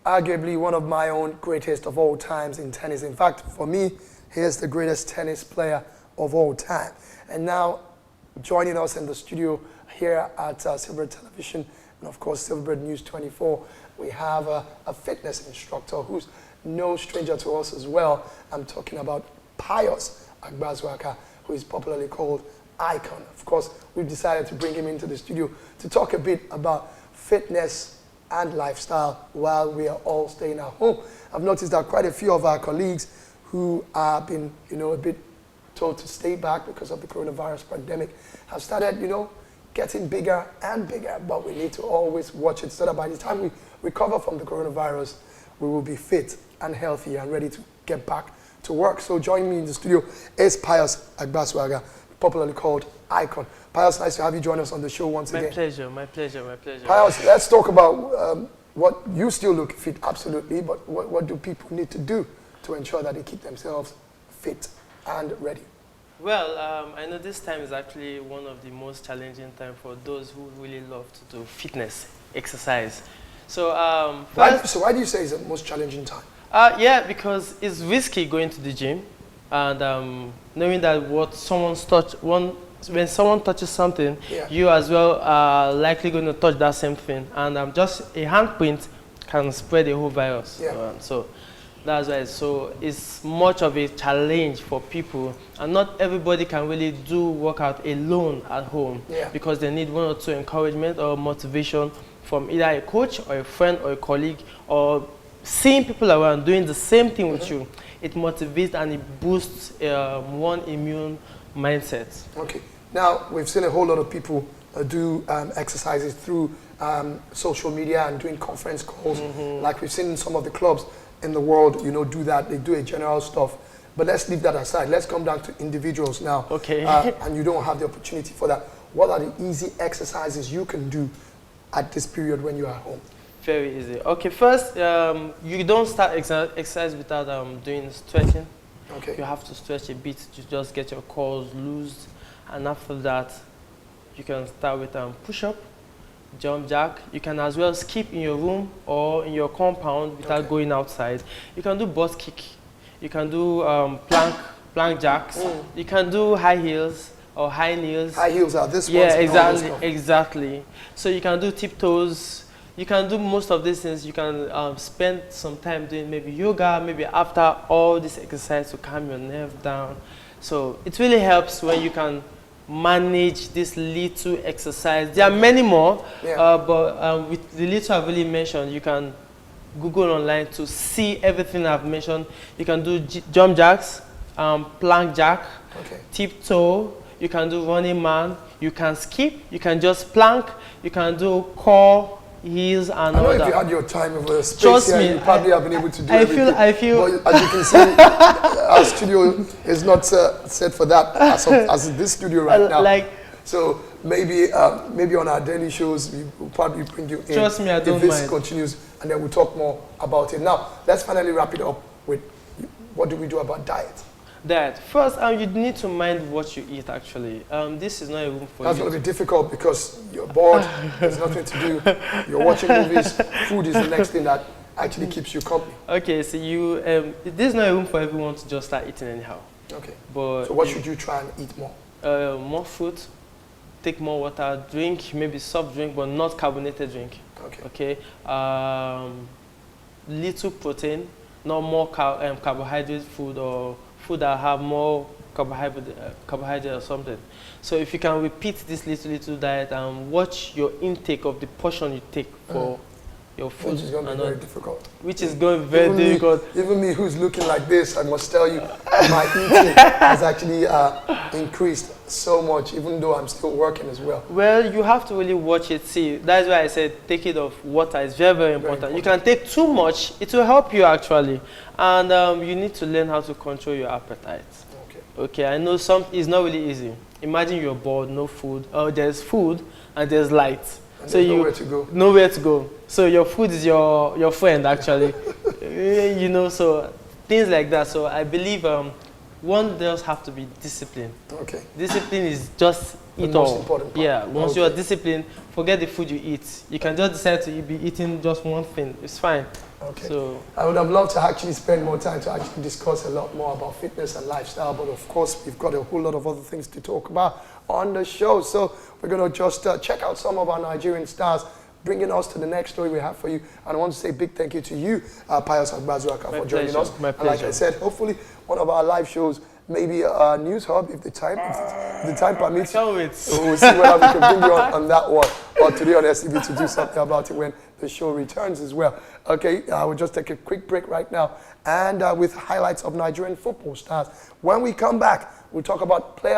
arguably one of my own greatest of all times in tennis. In fact, for me, he is the greatest tennis player of all time. And now, joining us in the studio here at Silverbird Television, and of course Silverbird News 24, we have a fitness instructor who's no stranger to us as well. I'm talking about Pius Agbazuaka, who is popularly called Icon. Of course, we've decided to bring him into the studio to talk a bit about fitness and lifestyle while we are all staying at home. I've noticed that quite a few of our colleagues who have been, a bit told to stay back because of the coronavirus pandemic have started, getting bigger and bigger, but we need to always watch it so that by the time we recover from the coronavirus, we will be fit and healthy and ready to get back to work. So joining me in the studio is Pius Agbazuaka, popularly called Icon. Pius, nice to have you join us on the show once again. My pleasure, my pleasure, my pleasure. Pius, let's talk about what you still look fit, absolutely, but what do people need to do to ensure that they keep themselves fit and ready? Well, I know this time is actually one of the most challenging times for those who really love to do fitness, exercise. So, why do you say it's the most challenging time? Yeah, because it's risky going to the gym, and knowing that when someone touches something, yeah, you as well are likely going to touch that same thing, and just a handprint can spread the whole virus. Yeah. So that's why it's much of a challenge for people, and not everybody can really do workout alone at home, yeah, because they need one or two encouragement or motivation from either a coach or a friend or a colleague, or seeing people around doing the same thing with you. It motivates and it boosts one immune mindset. Okay. Now, we've seen a whole lot of people do exercises through social media and doing conference calls. Like we've seen in some of the clubs in the world, do that. They do a general stuff. But let's leave that aside. Let's come down to individuals now. Okay. And you don't have the opportunity for that. What are the easy exercises you can do at this period when you're at home? Very easy. Okay, first, you don't start exercise without doing stretching. Okay. You have to stretch a bit to just get your core loose. And after that, you can start with push-up, jump jack. You can as well skip in your room or in your compound without going outside. You can do butt kick. You can do plank jacks. You can do high heels or high knees. High heels are this one. Yeah, exactly. So you can do tiptoes. You can do most of these things. You can spend some time doing maybe yoga, maybe after all this exercise to calm your nerve down. So it really helps when you can manage this little exercise. There are many more, yeah, but with the little I've really mentioned, you can Google online to see everything I've mentioned. You can do jump jacks, plank jack, okay, tiptoe. You can do running man. You can skip. You can just plank. You can do core, heels, and all that. If you had your time of space Trust here, me, you probably have been able to do everything. I feel. But as you can see, our studio is not set for that as this studio right now. So maybe on our daily shows, we'll probably bring you in. Trust me, I don't if this mind. continues, and then we'll talk more about it. Now, let's finally wrap it up with what do we do about diet? Diet. First, you need to mind what you eat, actually. This is not a room for That's going to be difficult because you're bored, there's nothing to do, you're watching movies, food is the next thing that actually keeps you company. Okay, so this is not a room for everyone to just start eating anyhow. Okay. But so what should you try and eat more? More fruit, take more water, drink maybe soft drink, but not carbonated drink. Okay. Okay. Little protein, not more carbohydrate food or food that have more carbohydrate or something. So if you can repeat this little diet and watch your intake of the portion you take for your food. Which is going to be very difficult. Which is going to be very difficult. Even me who's looking like this, I must tell you, my eating has actually increased so much, even though I'm still working as well. Well, you have to really watch it. See, that's why I said take it off water. It's very, very important. You can take too much. It will help you actually. And you need to learn how to control your appetite. Okay, I know it's not really easy. Imagine you're bored, no food. Oh, there's food and there's light. And so nowhere to go. Nowhere to go. So your food is your friend actually. So things like that. So I believe one does have to be disciplined. Okay. Discipline is just The eat most all. important part. Yeah, once Okay. you are disciplined, forget the food you eat. You can just decide to be eating just one thing. It's fine. Okay. So I would have loved to actually spend more time to actually discuss a lot more about fitness and lifestyle, but of course we've got a whole lot of other things to talk about on the show. So we're going to just check out some of our Nigerian stars, bringing us to the next story we have for you. And I want to say a big thank you to you, Pius Agbazuaka, for joining pleasure. us. My And like I pleasure. said, hopefully one of our live shows, maybe a news hub if the time permits. can't wait. We'll see whether we can bring you on that one, or today on SCB to do something about it when the show returns as well. Okay, we'll just take a quick break right now, and with highlights of Nigerian football stars. When we come back, we'll talk about players.